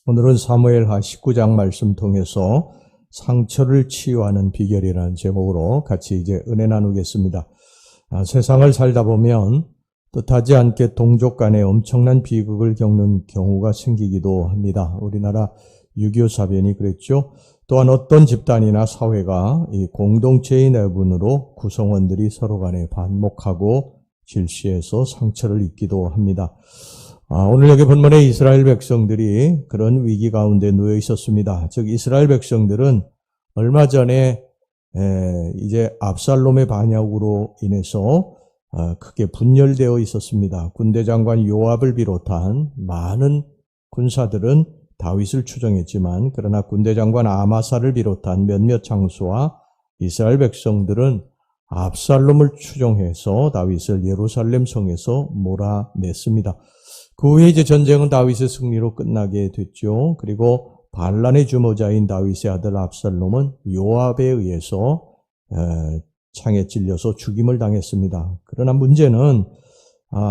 오늘은 사무엘하 19장 말씀 통해서 상처를 치유하는 비결이라는 제목으로 같이 이제 은혜 나누겠습니다. 세상을 살다 보면 뜻하지 않게 동족 간에 엄청난 비극을 겪는 경우가 생기기도 합니다. 우리나라 6.25 사변이 그랬죠. 또한 어떤 집단이나 사회가 이 공동체의 내분으로 구성원들이 서로 간에 반목하고 질시해서 상처를 입기도 합니다. 오늘 여기 본문에 이스라엘 백성들이 그런 위기 가운데 놓여 있었습니다. 즉 이스라엘 백성들은 얼마 전에 이제 압살롬의 반역으로 인해서 크게 분열되어 있었습니다. 군대 장관 요압을 비롯한 많은 군사들은 다윗을 추종했지만 그러나 군대 장관 아마사를 비롯한 몇몇 장수와 이스라엘 백성들은 압살롬을 추종해서 다윗을 예루살렘 성에서 몰아냈습니다. 그 후에 이제 전쟁은 다윗의 승리로 끝나게 됐죠. 그리고 반란의 주모자인 다윗의 아들 압살롬은 요압에 의해서 창에 찔려서 죽임을 당했습니다. 그러나 문제는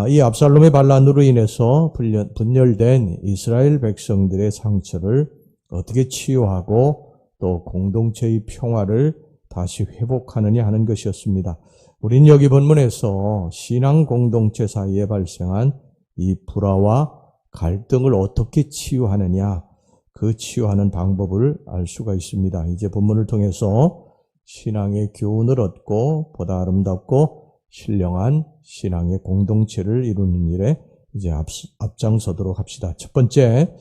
이 압살롬의 반란으로 인해서 분열된 이스라엘 백성들의 상처를 어떻게 치유하고 또 공동체의 평화를 다시 회복하느냐 하는 것이었습니다. 우린 여기 본문에서 신앙 공동체 사이에 발생한 이 불화와 갈등을 어떻게 치유하느냐, 그 치유하는 방법을 알 수가 있습니다. 이제 본문을 통해서 신앙의 교훈을 얻고 보다 아름답고 신령한 신앙의 공동체를 이루는 일에 이제 앞장서도록 합시다. 첫 번째,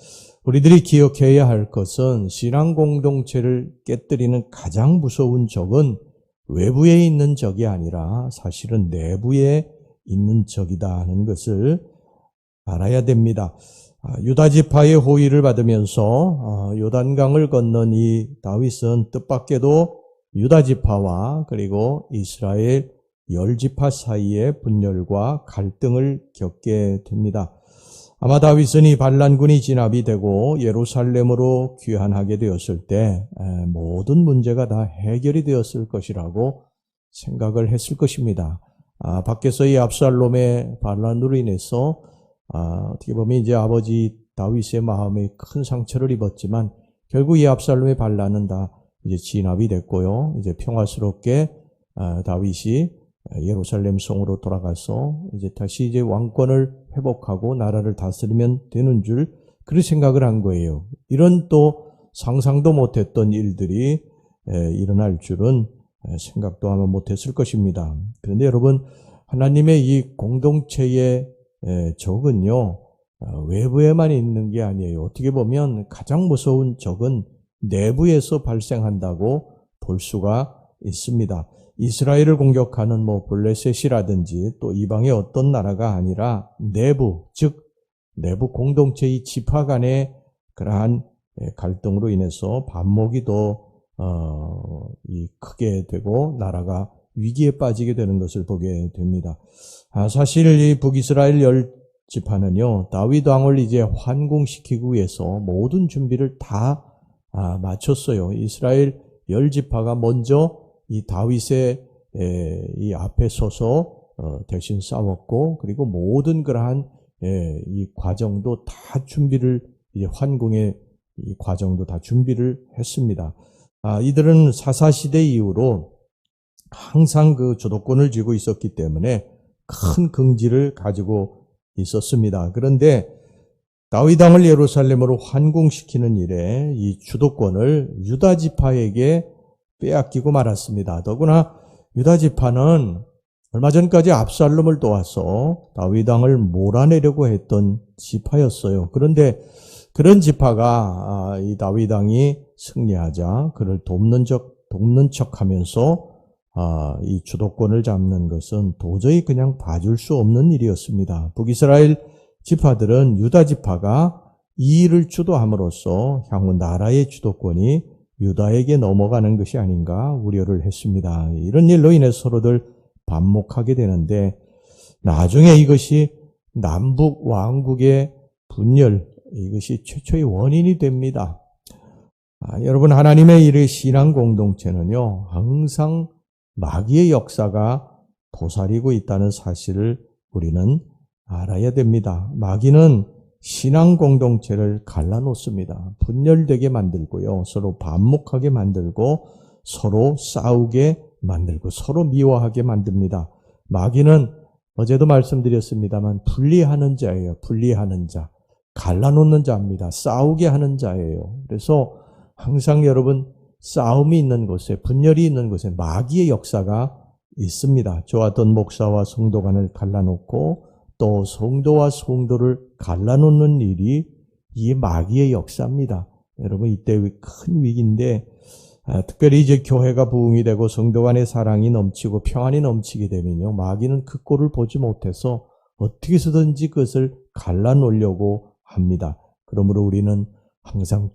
우리들이 기억해야 할 것은 신앙 공동체를 깨뜨리는 가장 무서운 적은 외부에 있는 적이 아니라 사실은 내부에 있는 적이다 하는 것을 알아야 됩니다. 유다 지파의 호의를 받으면서 요단강을 건넌 이 다윗은 뜻밖에도 유다 지파와 그리고 이스라엘 10지파 사이의 분열과 갈등을 겪게 됩니다. 아마 다윗은 이 반란군이 진압이 되고 예루살렘으로 귀환하게 되었을 때 모든 문제가 다 해결이 되었을 것이라고 생각을 했을 것입니다. 밖에서 이 압살롬의 반란으로 인해서 어떻게 보면 이제 아버지 다윗의 마음에 큰 상처를 입었지만 결국 이 압살롬의 반란은 다 이제 진압이 됐고요. 이제 평화스럽게 다윗이 예루살렘 성으로 돌아가서 이제 다시 이제 왕권을 회복하고 나라를 다스리면 되는 줄 그런 생각을 한 거예요. 이런 또 상상도 못했던 일들이 일어날 줄은 생각도 아마 못했을 것입니다. 그런데 여러분, 하나님의 이 공동체의 적은요, 외부에만 있는 게 아니에요. 어떻게 보면 가장 무서운 적은 내부에서 발생한다고 볼 수가 있습니다. 이스라엘을 공격하는 블레셋이라든지 또 이방의 어떤 나라가 아니라 내부, 즉 내부 공동체의 지파 간의 그러한 갈등으로 인해서 반목이 더 크게 되고 나라가 위기에 빠지게 되는 것을 보게 됩니다. 사실 이 북이스라엘 10지파는요, 다윗 왕을 이제 환궁시키기 위해서 모든 준비를 다 마쳤어요. 이스라엘 10지파가 먼저 이 다윗의 이 앞에 서서 대신 싸웠고, 그리고 모든 그러한 이 과정도 다 준비를, 이제 환궁의 이 과정도 다 준비를 했습니다. 이들은 사사시대 이후로 항상 그 주도권을 쥐고 있었기 때문에 큰 긍지를 가지고 있었습니다. 그런데 다윗 왕을 예루살렘으로 환궁시키는 일에 이 주도권을 유다 지파에게 빼앗기고 말았습니다. 더구나 유다 지파는 얼마 전까지 압살롬을 도와서 다윗 왕을 몰아내려고 했던 지파였어요. 그런데 그런 지파가 이 다윗 왕이 승리하자 그를 돕는 척하면서 이 주도권을 잡는 것은 도저히 그냥 봐줄 수 없는 일이었습니다. 북이스라엘 지파들은 유다 지파가 이 일을 주도함으로써 향후 나라의 주도권이 유다에게 넘어가는 것이 아닌가 우려를 했습니다. 이런 일로 인해 서로들 반목하게 되는데 나중에 이것이 남북 왕국의 분열, 이것이 최초의 원인이 됩니다. 여러분, 하나님의 일의 신앙 공동체는요, 항상 마귀의 역사가 도사리고 있다는 사실을 우리는 알아야 됩니다. 마귀는 신앙 공동체를 갈라놓습니다. 분열되게 만들고요. 서로 반목하게 만들고 서로 싸우게 만들고 서로 미워하게 만듭니다. 마귀는 어제도 말씀드렸습니다만 분리하는 자예요. 분리하는 자. 갈라놓는 자입니다. 싸우게 하는 자예요. 그래서 항상 여러분 싸움이 있는 곳에 분열이 있는 곳에 마귀의 역사가 있습니다. 좋았던 목사와 성도 간을 갈라놓고 또 성도와 성도를 갈라놓는 일이 이 마귀의 역사입니다. 여러분 이때 큰 위기인데 특별히 이제 교회가 부흥이 되고 성도 간의 사랑이 넘치고 평안이 넘치게 되면요. 마귀는 그 꼴을 보지 못해서 어떻게 해서든지 그것을 갈라놓으려고 합니다. 그러므로 우리는 항상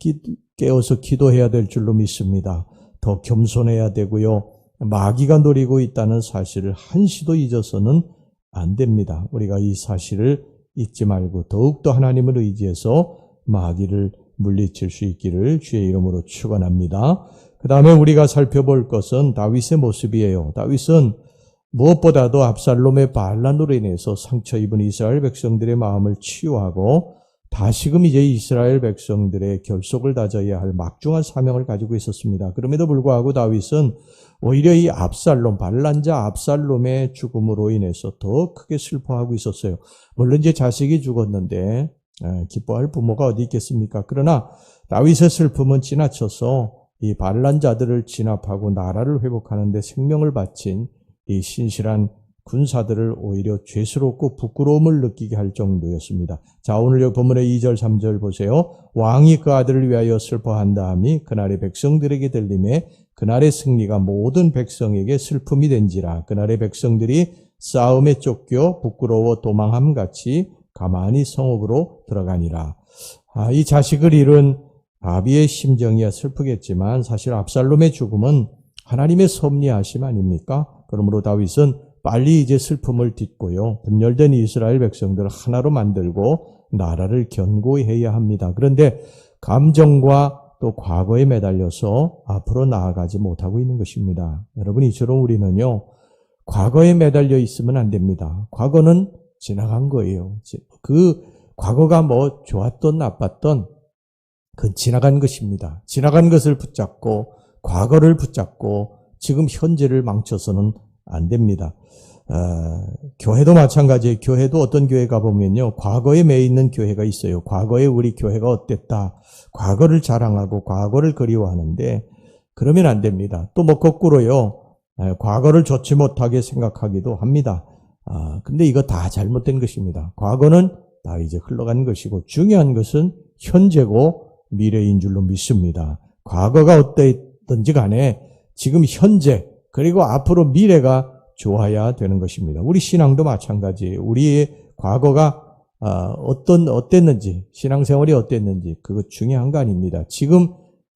깨어서 기도해야 될 줄로 믿습니다. 더 겸손해야 되고요. 마귀가 노리고 있다는 사실을 한시도 잊어서는 안 됩니다. 우리가 이 사실을 잊지 말고 더욱더 하나님을 의지해서 마귀를 물리칠 수 있기를 주의 이름으로 축원합니다. 그 다음에 우리가 살펴볼 것은 다윗의 모습이에요. 다윗은 무엇보다도 압살롬의 반란으로 인해서 상처 입은 이스라엘 백성들의 마음을 치유하고 다시금 이제 이스라엘 백성들의 결속을 다져야 할 막중한 사명을 가지고 있었습니다. 그럼에도 불구하고 다윗은 오히려 이 압살롬, 반란자 압살롬의 죽음으로 인해서 더 크게 슬퍼하고 있었어요. 물론 이제 자식이 죽었는데 기뻐할 부모가 어디 있겠습니까? 그러나 다윗의 슬픔은 지나쳐서 이 반란자들을 진압하고 나라를 회복하는 데 생명을 바친 이 신실한 군사들을 오히려 죄스럽고 부끄러움을 느끼게 할 정도였습니다. 자, 오늘 본문의 2절 3절 보세요. 왕이 그 아들을 위하여 슬퍼한 다음이 그날의 백성들에게 들림에 그날의 승리가 모든 백성에게 슬픔이 된지라. 그날의 백성들이 싸움에 쫓겨 부끄러워 도망함같이 가만히 성읍으로 들어가니라. 이 자식을 잃은 아비의 심정이야 슬프겠지만 사실 압살롬의 죽음은 하나님의 섭리하심 아닙니까? 그러므로 다윗은 빨리 이제 슬픔을 딛고요. 분열된 이스라엘 백성들을 하나로 만들고 나라를 견고해야 합니다. 그런데 감정과 또 과거에 매달려서 앞으로 나아가지 못하고 있는 것입니다. 여러분 이처럼 우리는요. 과거에 매달려 있으면 안 됩니다. 과거는 지나간 거예요. 그 과거가 뭐 좋았던 나빴던 그건 지나간 것입니다. 지나간 것을 붙잡고 과거를 붙잡고 지금 현재를 망쳐서는 안 됩니다. 교회도 마찬가지예요. 교회도 어떤 교회 가보면요. 과거에 매 있는 교회가 있어요. 과거에 우리 교회가 어땠다. 과거를 자랑하고 과거를 그리워하는데 그러면 안 됩니다. 또 뭐 거꾸로요. 과거를 좋지 못하게 생각하기도 합니다. 근데 이거 다 잘못된 것입니다. 과거는 다 이제 흘러간 것이고 중요한 것은 현재고 미래인 줄로 믿습니다. 과거가 어땠든지 간에 지금 현재 그리고 앞으로 미래가 좋아야 되는 것입니다. 우리 신앙도 마찬가지예요. 우리의 과거가 어땠는지 신앙생활이 어땠는지 그거 중요한 거 아닙니다. 지금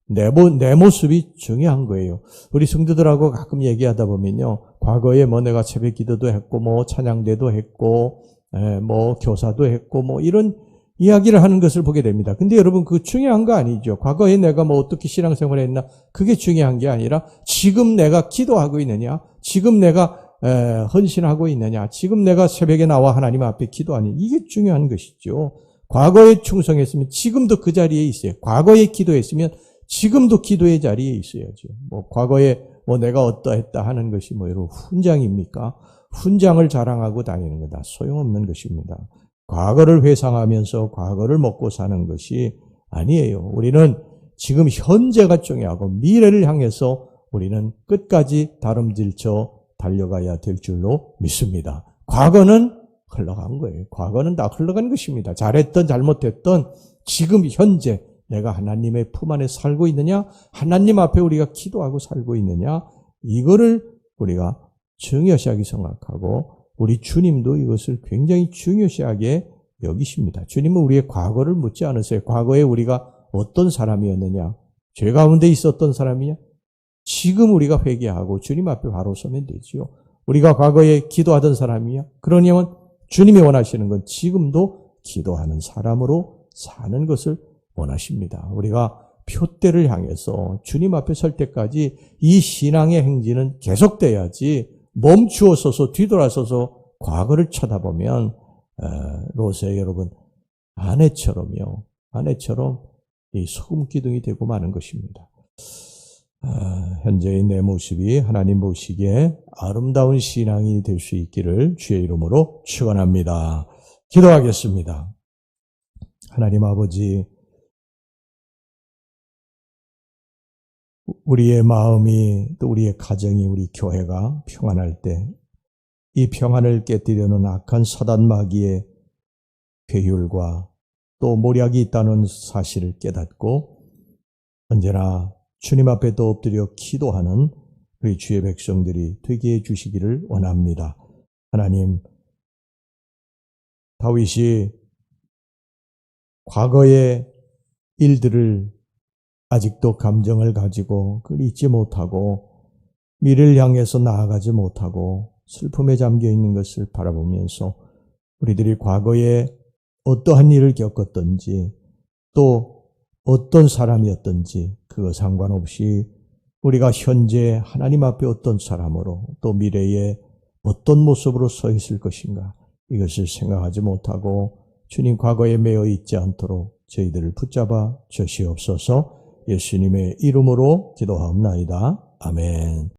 내 모습이 중요한 거예요. 우리 성도들하고 가끔 얘기하다 보면요. 과거에 뭐 내가 새벽 기도도 했고 뭐 찬양대도 했고 뭐 교사도 했고 뭐 이런 이야기를 하는 것을 보게 됩니다. 근데 여러분 그거 중요한 거 아니죠. 과거에 내가 뭐 어떻게 신앙생활을 했나 그게 중요한 게 아니라 지금 내가 기도하고 있느냐 지금 내가 헌신하고 있느냐 지금 내가 새벽에 나와 하나님 앞에 기도하느냐 이게 중요한 것이죠. 과거에 충성했으면 지금도 그 자리에 있어요. 과거에 기도했으면 지금도 기도의 자리에 있어야죠. 뭐 과거에 뭐 내가 어떠했다 하는 것이 뭐 여러분 훈장입니까? 훈장을 자랑하고 다니는 거다 소용없는 것입니다. 과거를 회상하면서 과거를 먹고 사는 것이 아니에요. 우리는 지금 현재가 중요하고 미래를 향해서 우리는 끝까지 다름질쳐 달려가야 될 줄로 믿습니다. 과거는 흘러간 거예요. 과거는 다 흘러간 것입니다. 잘했던 잘못했던 지금 현재 내가 하나님의 품 안에 살고 있느냐 하나님 앞에 우리가 기도하고 살고 있느냐 이거를 우리가 중요시하게 생각하고 우리 주님도 이것을 굉장히 중요시하게 여기십니다. 주님은 우리의 과거를 묻지 않으세요. 과거에 우리가 어떤 사람이었느냐, 죄 가운데 있었던 사람이냐, 지금 우리가 회개하고 주님 앞에 바로 서면 되지요. 우리가 과거에 기도하던 사람이냐, 그러냐면 주님이 원하시는 건 지금도 기도하는 사람으로 사는 것을 원하십니다. 우리가 표대를 향해서 주님 앞에 설 때까지 이 신앙의 행진은 계속돼야지 멈추어서서 뒤돌아서서 과거를 쳐다보면 롯의 여러분 아내처럼 이 소금 기둥이 되고 마는 것입니다. 현재의 내 모습이 하나님 보시기에 아름다운 신앙이 될 수 있기를 주의 이름으로 축원합니다. 기도하겠습니다. 하나님 아버지, 우리의 마음이 또 우리의 가정이 우리 교회가 평안할 때 이 평안을 깨뜨리려는 악한 사단 마귀의 괴율과 또 모략이 있다는 사실을 깨닫고 언제나 주님 앞에 또 엎드려 기도하는 우리 주의 백성들이 되게 해주시기를 원합니다. 하나님, 다윗이 과거의 일들을 아직도 감정을 가지고 그걸 잊지 못하고 미래를 향해서 나아가지 못하고 슬픔에 잠겨 있는 것을 바라보면서 우리들이 과거에 어떠한 일을 겪었던지 또 어떤 사람이었던지 그거 상관없이 우리가 현재 하나님 앞에 어떤 사람으로 또 미래에 어떤 모습으로 서 있을 것인가 이것을 생각하지 못하고 주님 과거에 매여 있지 않도록 저희들을 붙잡아 주시옵소서. 예수님의 이름으로 기도하옵나이다. 아멘.